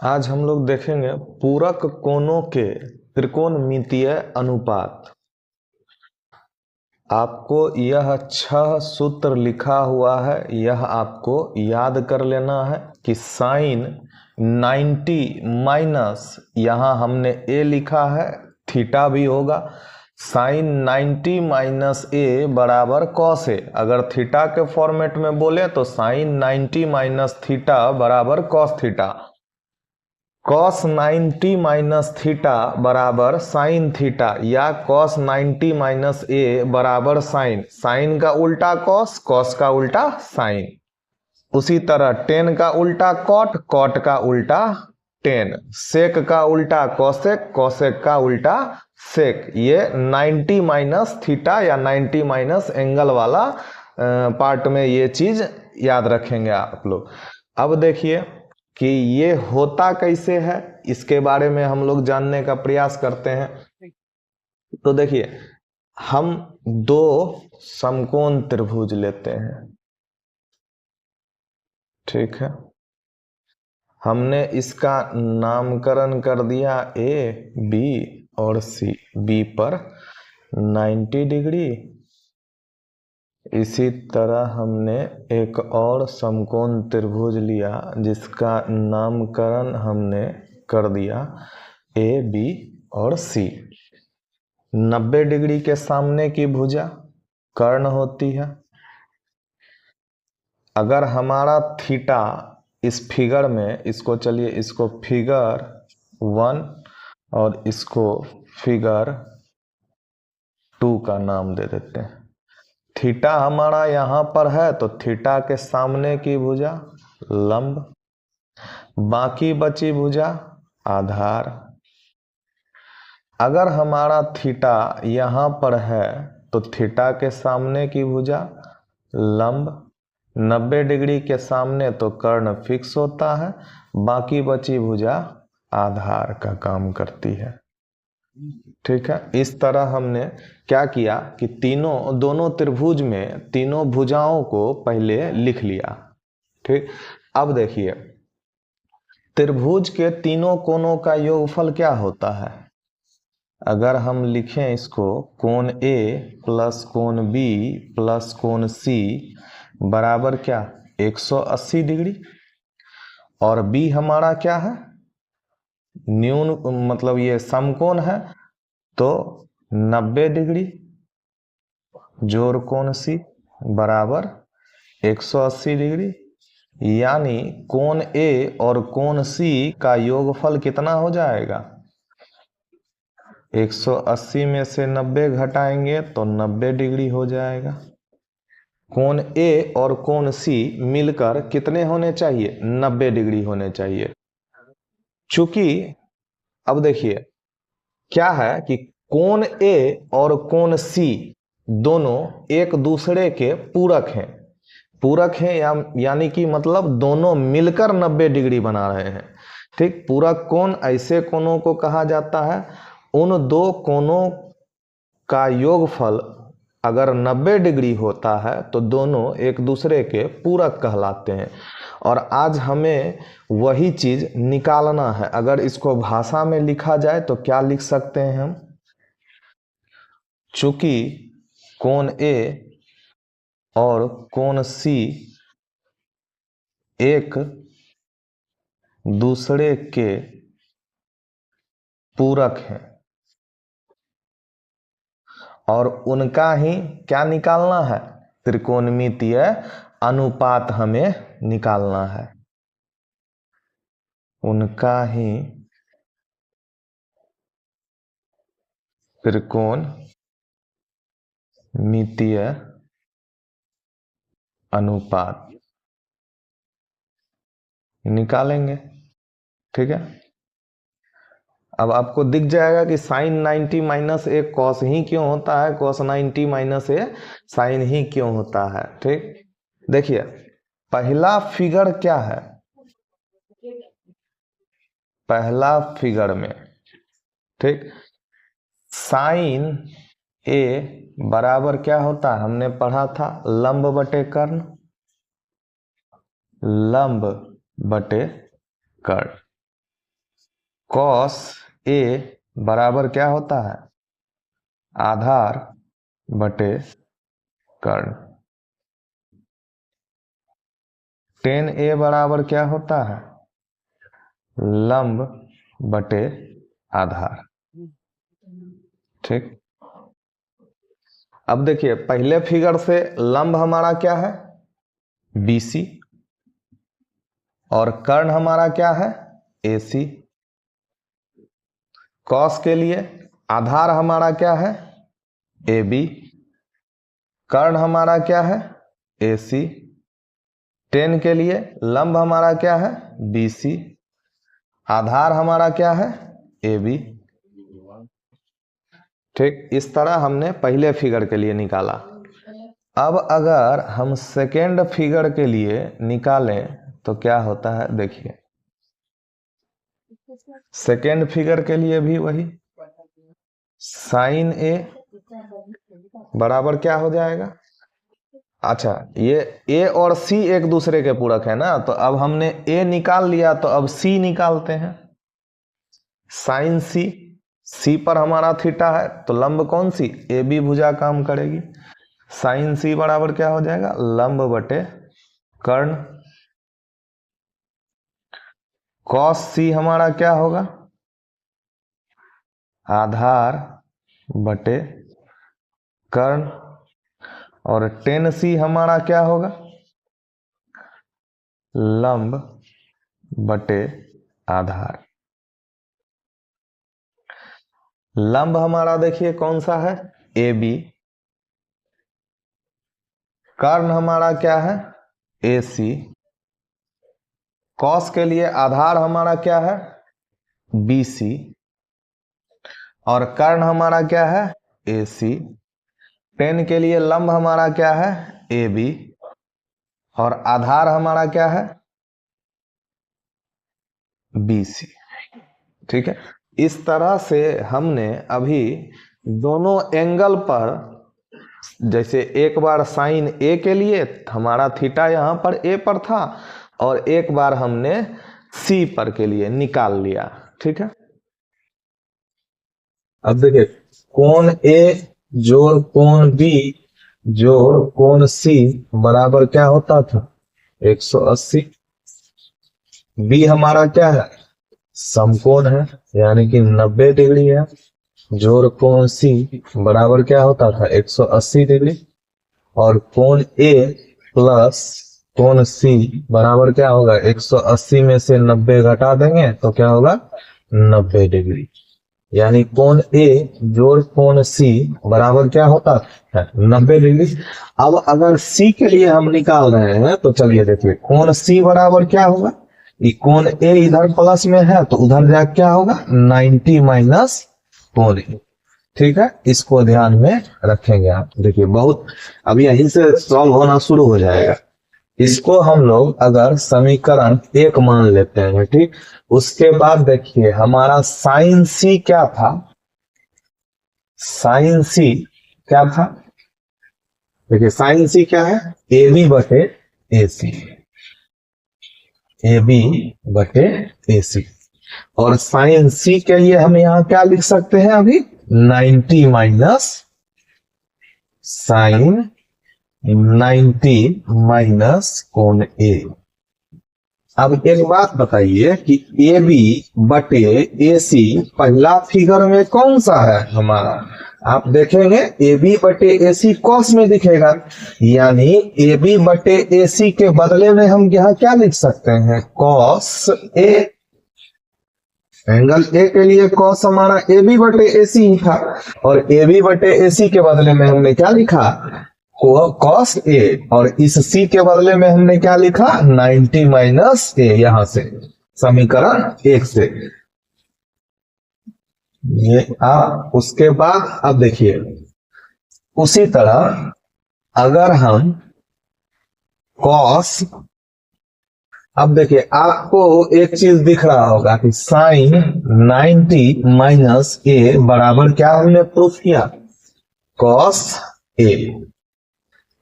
आज हम लोग देखेंगे पूरक कोणों के त्रिकोणमितीय अनुपात। आपको यह 6 सूत्र लिखा हुआ है, यह आपको याद कर लेना है कि साइन 90 माइनस, यहाँ हमने ए लिखा है, थीटा भी होगा। साइन 90 माइनस ए बराबर कॉस ए। अगर थीटा के फॉर्मेट में बोले तो साइन 90 माइनस थीटा बराबर cos theta. Cos 90 minus theta बराबर साइन थीटा, या कॉस 90 माइनस ए बराबर साइन। साइन का उल्टा कॉस, कॉस का उल्टा साइन। उसी तरह टेन का उल्टा कॉट, कॉट का उल्टा टेन। सेक का उल्टा कॉसेक, कॉसेक का उल्टा सेक। ये 90 माइनस थीटा या 90 माइनस एंगल वाला पार्ट में ये चीज याद रखेंगे आप लोग। अब देखिए कि ये होता कैसे है, इसके बारे में हम लोग जानने का प्रयास करते हैं। तो देखिए, हम दो समकोण त्रिभुज लेते हैं, ठीक है। हमने इसका नामकरण कर दिया ए, बी और सी। बी पर 90 डिग्री। इसी तरह हमने एक और समकोण त्रिभुज लिया जिसका नामकरण हमने कर दिया ए, बी और सी। 90 डिग्री के सामने की भुजा कर्ण होती है। अगर हमारा थीटा इस फिगर में, इसको चलिए इसको फिगर 1 और इसको फिगर 2 का नाम दे देते हैं। थीटा हमारा यहाँ पर है तो थीटा के सामने की भुजा लंब, बाकी बची भुजा आधार। अगर हमारा थीटा यहाँ पर है तो थीटा के सामने की भुजा लंब, 90 डिग्री के सामने तो कर्ण फिक्स होता है, बाकी बची भुजा आधार का काम करती है, ठीक है। इस तरह हमने क्या किया कि दोनों त्रिभुज में तीनों भुजाओं को पहले लिख लिया, ठीक। अब देखिए, त्रिभुज के तीनों कोणों का योगफल क्या होता है। अगर हम लिखें इसको, कोण ए प्लस कोण बी प्लस कोण सी बराबर क्या, 180 डिग्री। और बी हमारा क्या है, न्यून, मतलब ये समकोण है तो 90 डिग्री जोड़ कोण सी बराबर 180 डिग्री। यानी कोण ए और कोण सी का योगफल कितना हो जाएगा, 180 में से 90 घटाएंगे तो 90 डिग्री हो जाएगा। कोण ए और कोण सी मिलकर कितने होने चाहिए, 90 डिग्री होने चाहिए। चूंकि अब देखिए क्या है कि कोण ए और कोण सी दोनों एक दूसरे के पूरक हैं। पूरक हैं यानी कि मतलब दोनों मिलकर 90 डिग्री बना रहे हैं, ठीक। पूरक कोण ऐसे कोणों को कहा जाता है, उन दो कोणों का योगफल अगर 90 डिग्री होता है तो दोनों एक दूसरे के पूरक कहलाते हैं। और आज हमें वही चीज निकालना है। अगर इसको भाषा में लिखा जाए तो क्या लिख सकते हैं हम, चूंकि कोण ए और कोण सी एक दूसरे के पूरक हैं और उनका ही क्या निकालना है, त्रिकोणमितीय अनुपात हमें निकालना है। उनका ही त्रिकोणमितीय अनुपात निकालेंगे, ठीक है। अब आपको दिख जाएगा कि साइन 90 माइनस ए कॉस ही क्यों होता है, कॉस 90 माइनस ए साइन ही क्यों होता है, ठीक। देखिए पहला फिगर क्या है, पहला फिगर में, ठीक, साइन ए बराबर क्या होता है, हमने पढ़ा था लंब बटे कर्ण, लंब बटे कर्ण। कॉस ए बराबर क्या होता है, आधार बटे कर्ण। टेन ए बराबर क्या होता है, लंब बटे आधार। ठीक, अब देखिए पहले फिगर से लंब हमारा क्या है, BC, और कर्ण हमारा क्या है, AC। कॉस के लिए आधार हमारा क्या है, AB, कर्ण हमारा क्या है, AC। टेन के लिए लंब हमारा क्या है, BC, आधार हमारा क्या है, AB। ठीक, इस तरह हमने पहले फिगर के लिए निकाला। अब अगर हम सेकेंड फिगर के लिए निकालें तो क्या होता है, देखिए सेकेंड फिगर के लिए भी वही साइन ए बराबर क्या हो जाएगा, अच्छा ये ए और सी एक दूसरे के पूरक है ना, तो अब हमने ए निकाल लिया तो अब सी निकालते हैं। साइन सी, सी पर हमारा थीटा है तो लंब कौन सी, ए बी भुजा काम करेगी। साइन सी बराबर क्या हो जाएगा, लंब बटे कर्ण। कॉस सी हमारा क्या होगा, आधार बटे कर्ण। और टेन सी हमारा क्या होगा, लंब बटे आधार। लंब हमारा देखिए कौन सा है, ए बी। कर्ण हमारा क्या है, ए सी। कॉस के लिए आधार हमारा क्या है, बी सी, और कर्ण हमारा क्या है, ए सी। टेन के लिए लंब हमारा क्या है, ए बी, और आधार हमारा क्या है, बी सी। ठीक है, इस तरह से हमने अभी दोनों एंगल पर, जैसे एक बार साइन ए के लिए हमारा थीटा यहां पर ए पर था, और एक बार हमने सी पर के लिए निकाल लिया। ठीक है, अब देखिए कोण ए जोड़ कोण बी जोड़ कोण सी बराबर क्या होता था, 180। बी हमारा क्या है, समकोण है यानी कि 90 डिग्री है, जोड़ कोण सी बराबर क्या होता था, 180 डिग्री। और कोण ए प्लस कोण सी बराबर क्या होगा, 180 में से 90 घटा देंगे तो क्या होगा, 90 डिग्री। यानी कोण ए जोड़ कोण सी बराबर क्या होता है, 90 डिग्री। अब अगर सी के लिए हम निकाल रहे हैं तो चलिए देखिए, कोण सी बराबर क्या होगा, ये कोण ए इधर प्लस में है तो उधर जाके क्या होगा, 90 माइनस कोण ए। ठीक है, इसको ध्यान में रखेंगे आप। देखिए बहुत अब यहीं से सॉल्व होना शुरू हो जाएगा। इसको हम लोग अगर समीकरण 1 मान लेते हैं, ठीक, उसके बाद देखिए हमारा साइन सी क्या था, साइन सी क्या था, देखिए साइन सी क्या है, ए बी बटे ए सी, ए बी बटे ए सी। और साइन सी के लिए हम यहां क्या लिख सकते हैं अभी, 90 माइनस साइन 90 माइनस कोण ए। अब एक बात बताइए कि ए बी बटे ए सी पहला फिगर में कौन सा है हमारा, आप देखेंगे ए बी बटे ए सी कॉस में दिखेगा, यानी ए बी बटे ए सी के बदले में हम यहाँ क्या लिख सकते हैं, कॉस ए। एंगल ए के लिए कॉस हमारा ए बी बटे ए सी ही था, और ए बी बटे ए सी के बदले में हमने क्या लिखा, कॉस ए, और इस सी के बदले में हमने क्या लिखा, 90 माइनस ए, यहां से समीकरण 1 से ये आप। उसके बाद अब देखिए उसी तरह अगर हम कॉस, अब देखिए आपको एक चीज दिख रहा होगा कि साइन 90 माइनस ए बराबर क्या हमने प्रूफ किया, कॉस ए।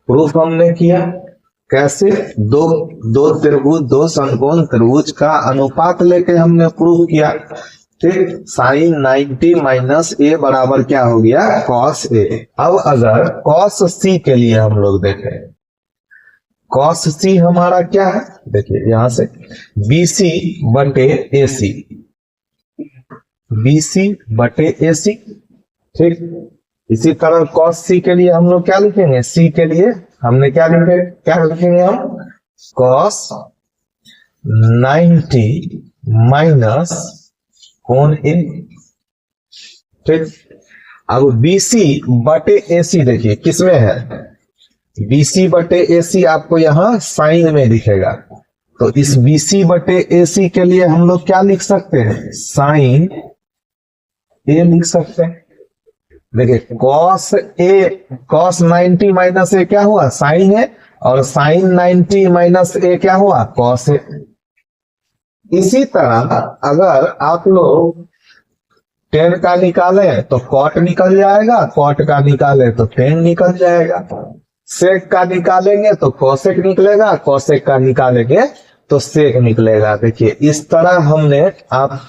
प्रूफ हमने किया कैसे, दो त्रिभुज, दो समकोण त्रिभुज का अनुपात लेके हमने प्रूफ किया। ठीक, साइन 90 माइनस ए बराबर क्या हो गया, कॉस ए। अब अगर कॉस सी के लिए हम लोग देखें, कॉस सी हमारा क्या है, देखिए यहां से बीसी बटे एसी, बीसी बटे एसी, ठीक। इसी तरह कॉस सी के लिए हम लोग क्या लिखेंगे, सी के लिए हमने क्या लिखेंगे हम, कॉस 90 माइनस कोण ए, ठीक। अब बीसी बटे एसी देखिए किसमें है, बीसी बटे एसी आपको यहां साइन में दिखेगा, तो इस बीसी बटे एसी के लिए हम लोग क्या लिख सकते हैं, साइन ए लिख सकते हैं। देखिए कॉस ए, कॉस 90 माइनस ए क्या हुआ, साइन है, और साइन 90 माइनस ए क्या हुआ, कॉस ए। इसी तरह अगर आप लोग टेन का निकालें तो कॉट निकल जाएगा, कॉट का निकालें तो टेन निकल जाएगा, सेक का निकालेंगे तो कोसेक निकलेगा, कोसेक का निकालेंगे तो सेक निकलेगा। देखिए इस तरह हमने, आप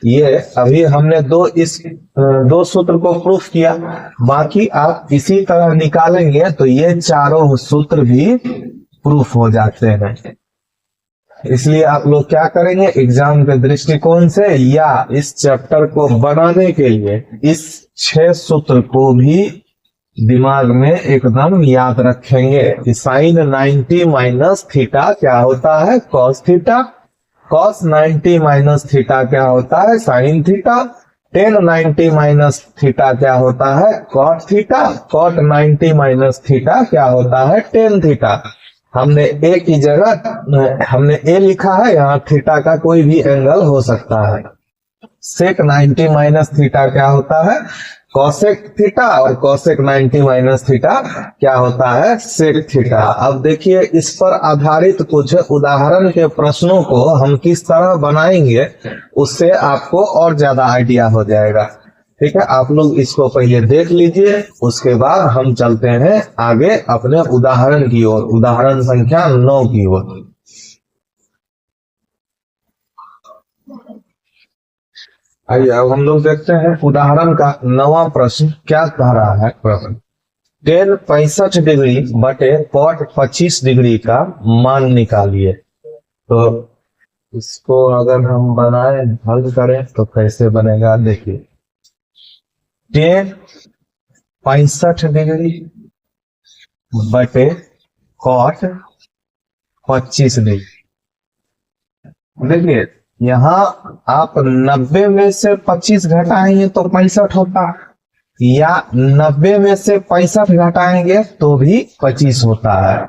ये अभी हमने दो सूत्र को प्रूफ किया, बाकी आप इसी तरह निकालेंगे तो ये चारों सूत्र भी प्रूफ हो जाते हैं। इसलिए आप लोग क्या करेंगे, एग्जाम के दृष्टिकोण से या इस चैप्टर को बनाने के लिए इस 6 सूत्र को भी दिमाग में एकदम याद रखेंगे कि साइन 90 माइनस थीटा क्या होता है, cos theta, cos 90 minus theta क्या होता है, sine theta, tan 90 minus theta क्या होता है, cot theta, cot 90 minus theta क्या होता है, टेन थीटा। हमने ए की जगह हमने ए लिखा है, यहाँ थीटा का कोई भी एंगल हो सकता है। सेक 90 माइनस थीटा क्या होता है, कॉसेक थीटा, और कॉसेक 90 माइनस थीटा क्या होता है, सेक थीटा। अब देखिए इस पर आधारित कुछ उदाहरण के प्रश्नों को हम किस तरह बनाएंगे, उससे आपको और ज्यादा आइडिया हो जाएगा। ठीक है, आप लोग इसको पहले देख लीजिए, उसके बाद हम चलते हैं आगे अपने उदाहरण की ओर, उदाहरण संख्या 9 की ओर। आइए अब हम लोग देखते हैं उदाहरण का 9वां प्रश्न क्या कह रहा है। प्रश्न टेन 65 डिग्री बटे कॉट 25 डिग्री का मान निकालिए। तो इसको अगर हम बनाए हल करें तो कैसे बनेगा, देखिए टेन 65 डिग्री बटे कॉट 25 डिग्री। देखिए यहाँ आप 90 में से 25 घटाएंगे तो 65 होता, या 90 में से 65 घटाएंगे तो भी 25 होता है।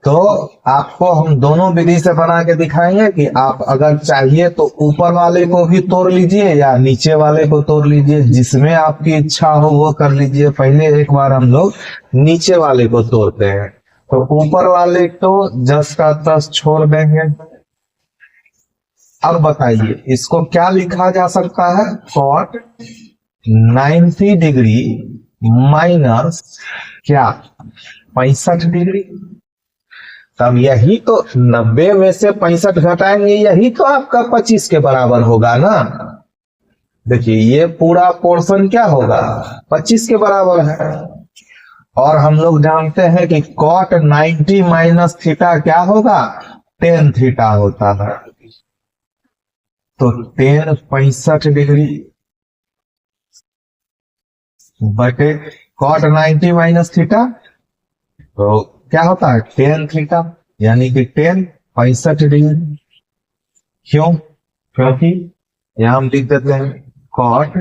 तो आपको हम दोनों विधि से बना के दिखाएंगे कि आप अगर चाहिए तो ऊपर वाले को भी तोड़ लीजिए या नीचे वाले को तोड़ लीजिए, जिसमें आपकी इच्छा हो वो कर लीजिए। पहले एक बार हम लोग नीचे वाले को तोड़ते हैं, तो ऊपर वाले को 10 का 10 छोड़ देंगे। अब बताइए इसको क्या लिखा जा सकता है, कॉट 90 डिग्री माइनस क्या 65 डिग्री। तब यही तो 90 में से 65 घटाएंगे, यही तो आपका 25 के बराबर होगा ना। देखिए ये पूरा पोर्शन क्या होगा, 25 के बराबर है। और हम लोग जानते हैं कि कॉट 90 माइनस थीटा क्या होगा, टेन थीटा होता है। तो टेन 65 डिग्री बटे कॉट 90 माइनस थीटा, तो क्या होता है टेन थीटा, यानी कि टेन 65 डिग्री। क्यों, क्योंकि यहां हम लिख देते हैं कॉट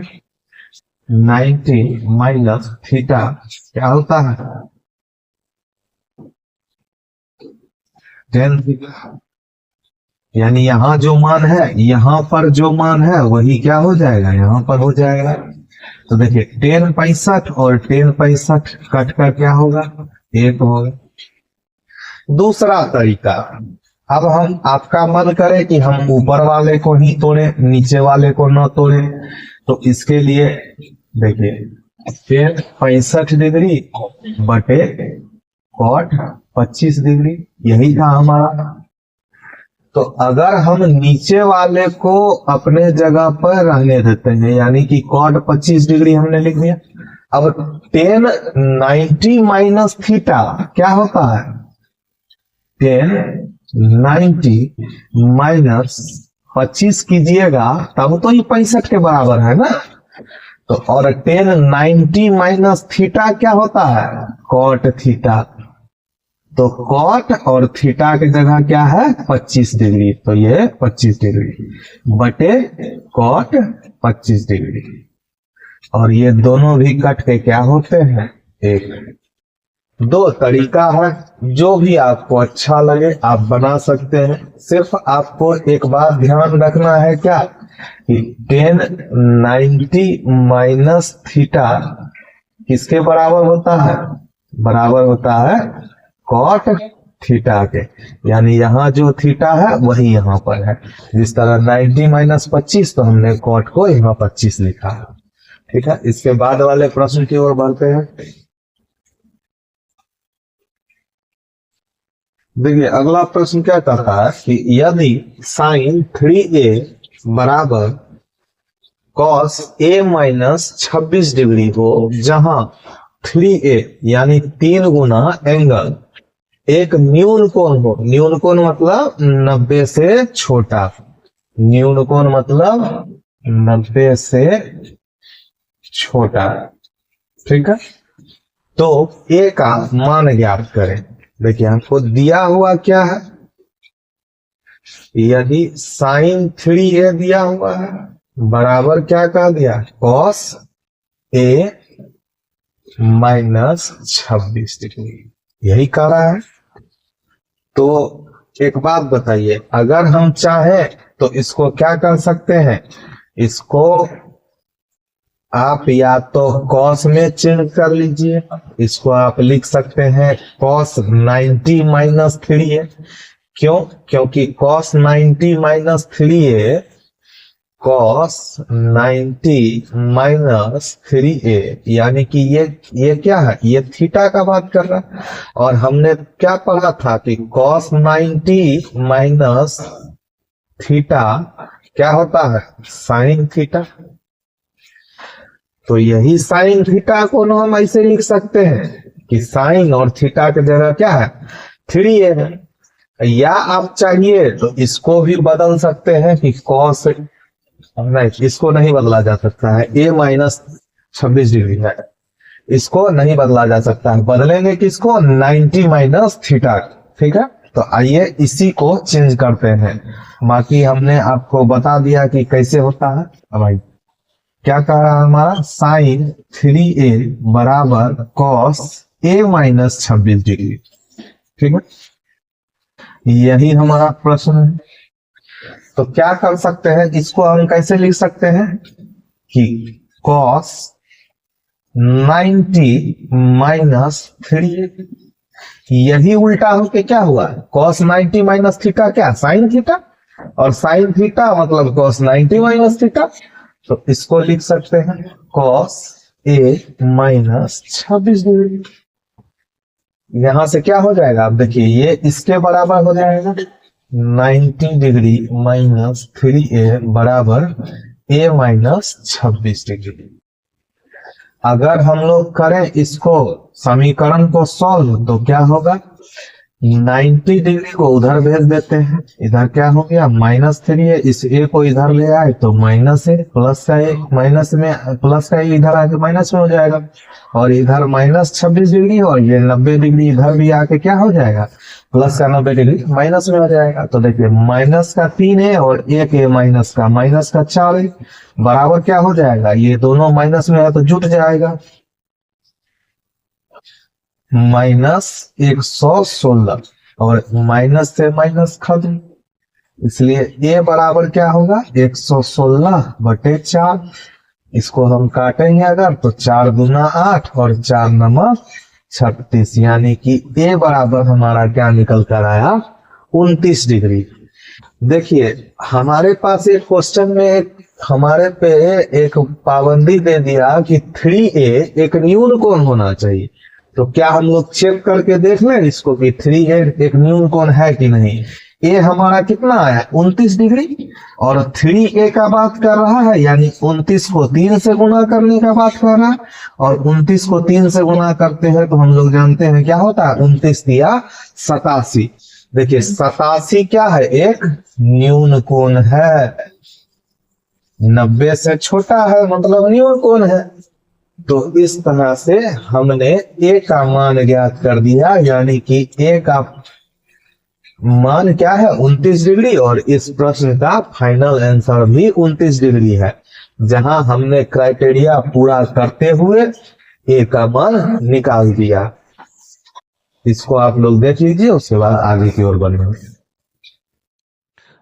90 माइनस थीटा क्या होता है, टेन थीटा। यानी यहां जो मान है, यहां पर जो मान है वही क्या हो जाएगा, यहां पर हो जाएगा। तो देखिए टेन 65 और टेन 65 कट कर क्या होगा, एक होगा। दूसरा तरीका, अब हम आपका मन करे कि हम ऊपर वाले को ही तोड़े, नीचे वाले को न तोड़े, तो इसके लिए देखिए टेन 65 डिग्री बटे कॉट 25 डिग्री, यही था हमारा। तो अगर हम नीचे वाले को अपने जगह पर रहने देते हैं, यानी कि कॉट 25 डिग्री हमने लिख दिया। अब टेन 90 माइनस थीटा क्या होता है, टेन 90 माइनस 25 कीजिएगा तब तो ये 65 के बराबर है ना। तो और टेन 90 माइनस थीटा क्या होता है, कॉट थीटा। तो कॉट और थीटा की जगह क्या है 25 डिग्री, तो ये 25 डिग्री बटे कॉट 25 डिग्री। और ये दोनों भी कट के क्या होते हैं, एक। दो तरीका है, जो भी आपको अच्छा लगे आप बना सकते हैं। सिर्फ आपको एक बात ध्यान रखना है क्या, कि टेन 90 माइनस थीटा किसके बराबर होता है, बराबर होता है कॉट थीटा के। यानी यहाँ जो थीटा है वही यहाँ पर है। जिस तरह 90 माइनस 25 तो हमने कॉट को यहाँ 25 लिखा है। ठीक है, इसके बाद वाले प्रश्न की ओर बढ़ते हैं। देखिए अगला प्रश्न क्या कहता है कि यदि साइन 3a बराबर कॉस a माइनस 26 डिग्री हो, जहां 3a यानी 3 गुना एंगल एक न्यून कोण हो। न्यून कोण मतलब 90 से छोटा, न्यून कोण मतलब 90 से छोटा। ठीक है, तो a का मान ज्ञात करें। देखिए हमको दिया हुआ क्या है, यदि साइन 3a दिया हुआ है बराबर क्या कह दिया, कॉस a माइनस 26 डिग्री, यही कह रहा है। तो एक बात बताइए, अगर हम चाहें तो इसको क्या कर सकते हैं, इसको आप या तो कॉस में चेंज कर लीजिए, इसको आप लिख सकते हैं कॉस 90 माइनस 3a। क्यों, क्योंकि cos 90 minus 3a, cos 90 minus 3a यानी कि ये क्या है, ये थीटा का बात कर रहा है। और हमने क्या पढ़ा था कि कॉस 90 माइनस थीटा क्या होता है, साइन थीटा। तो यही साइन थीटा को ना हम ऐसे लिख सकते हैं कि साइन और थीटा की जगह क्या है 3a है। या आप चाहिए तो इसको भी बदल सकते हैं कि कॉस, नहीं इसको नहीं बदला जा सकता है, a माइनस 26 डिग्री है, इसको नहीं बदला जा सकता है। बदलेंगे किसको, 90 माइनस थीटा। ठीक है, तो आइए इसी को चेंज करते हैं। बाकी हमने आपको बता दिया कि कैसे होता है। अब भाई क्या कह रहा है हमारा, साइन 3a बराबर कॉस a माइनस 26 डिग्री। ठीक है, यही हमारा प्रश्न है। तो क्या कर सकते हैं, इसको हम कैसे लिख सकते हैं कि कॉस 90 माइनस 3a, यही उल्टा होके क्या हुआ, कॉस 90 माइनस थीटा क्या, साइन थीटा, और साइन थीटा मतलब कॉस 90 माइनस थीटा। तो इसको लिख सकते हैं कॉस a माइनस 26 डिग्री। यहां से क्या हो जाएगा, आप देखिए ये इसके बराबर हो जाएगा 90 डिग्री माइनस 3a बराबर a माइनस 26 डिग्री। अगर हम लोग करें इसको समीकरण को सॉल्व तो क्या होगा, 90 डिग्री को उधर भेज देते हैं, इधर क्या हो गया माइनस 3 है, इस a को इधर ले आए तो माइनस है, प्लस का एक माइनस में, प्लस का इधर आके माइनस में हो जाएगा, और इधर माइनस 26 डिग्री और ये 90 डिग्री इधर भी आके क्या हो जाएगा, प्लस का 90 डिग्री माइनस में हो जाएगा। तो देखिए माइनस का 3 है और एक है माइनस का 4 है, बराबर क्या हो जाएगा, ये दोनों माइनस में है तो जुट जाएगा, माइनस 116 और माइनस से माइनस खत्म, इसलिए a बराबर क्या होगा 116 बटे 4। इसको हम काटेंगे अगर तो 4 दूना 8 और 4 नमक 36, यानी कि a बराबर हमारा क्या निकल कर आया 29 डिग्री। देखिए हमारे पास एक क्वेश्चन में हमारे पे एक पाबंदी दे दिया कि 3a एक न्यून कोण होना चाहिए। तो क्या हम लोग चेक करके देख लें इसको कि 3a एक न्यून कोण है कि नहीं। ए हमारा कितना आया 29 डिग्री, और 3a का बात कर रहा है, यानी 29 को 3 से गुना करने का बात कर रहा है, और 29 को 3 से गुना करते हैं तो हम लोग जानते हैं क्या होता है, 29 दिया 87। देखिए 87 क्या है, एक न्यून कोण है, 90 से छोटा है मतलब न्यून कोण है। तो इस तरह से हमने ए का मान ज्ञात कर दिया, यानी कि ए का मान क्या है 29 डिग्री, और इस प्रश्न का फाइनल आंसर भी 29 डिग्री है, जहां हमने क्राइटेरिया पूरा करते हुए ए का मान निकाल दिया। इसको आप लोग देख लीजिए, उसके बाद आगे की ओर बढ़ेंगे।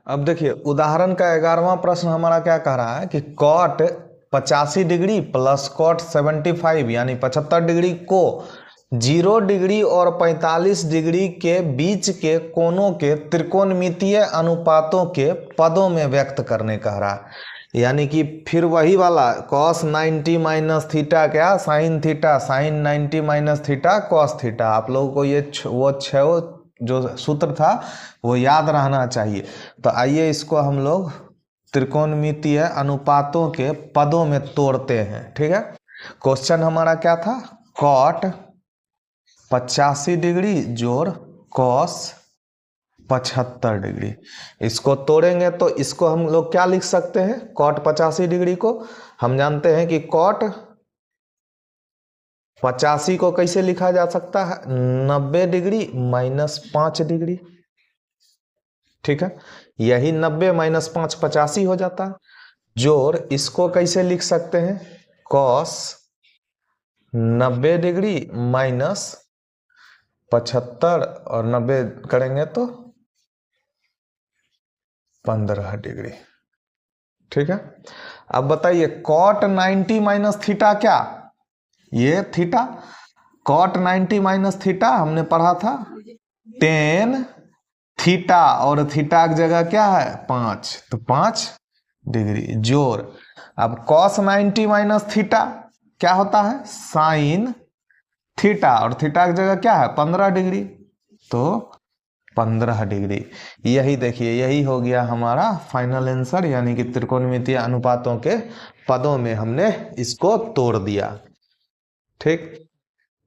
अब देखिए उदाहरण का 11वां प्रश्न हमारा क्या कह रहा है कि कॉट 85 डिग्री प्लस कॉट 75 यानी 75 डिग्री को 0 डिग्री और 45 डिग्री के बीच के कोणों के त्रिकोणमितीय अनुपातों के पदों में व्यक्त करने कह रहा है। यानी कि फिर वही वाला cos 90 माइनस थीटा क्या sine theta, sine 90 minus theta cos theta. आप लोगों को ये वो छह जो सूत्र था वो याद रहना चाहिए। तो आइए इसको हम लोग त्रिकोणमितीय अनुपातों के पदों में तोड़ते हैं, ठीक है। क्वेश्चन हमारा क्या था, कॉट 85 डिग्री जोड़ कॉस 75 डिग्री। इसको तोड़ेंगे तो इसको हम लोग क्या लिख सकते हैं, कॉट 85 डिग्री को हम जानते हैं कि कॉट 85 को कैसे लिखा जा सकता है, 90 डिग्री माइनस 5 डिग्री, ठीक है। यही 90 माइनस 5 85 हो जाता है। जोड़ इसको कैसे लिख सकते हैं, कॉस 90 डिग्री माइनस 75 और 90 करेंगे तो 15 डिग्री, ठीक है। अब बताइए कॉट 90 माइनस थीटा क्या, ये थीटा, कॉट 90 माइनस थीटा हमने पढ़ा था टेन थीटा, और थीटा की जगह क्या है 5, तो 5 डिग्री जोड़। अब कॉस 90 माइनस थीटा क्या होता है साइन थीटा, और थीटा की जगह क्या है 15 डिग्री, तो 15 डिग्री। यही देखिए यही हो गया हमारा फाइनल आंसर, यानी कि त्रिकोणमितीय अनुपातों के पदों में हमने इसको तोड़ दिया, ठीक।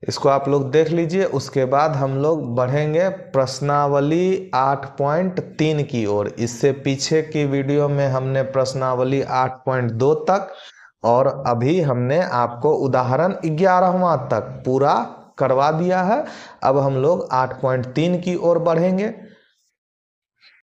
इसको आप लोग देख लीजिए। उसके बाद हम लोग बढ़ेंगे प्रश्नावली 8.3 की ओर। इससे पीछे की वीडियो में हमने प्रश्नावली 8.2 तक और अभी हमने आपको उदाहरण 11वां तक पूरा करवा दिया है। अब हम लोग 8.3 की ओर बढ़ेंगे।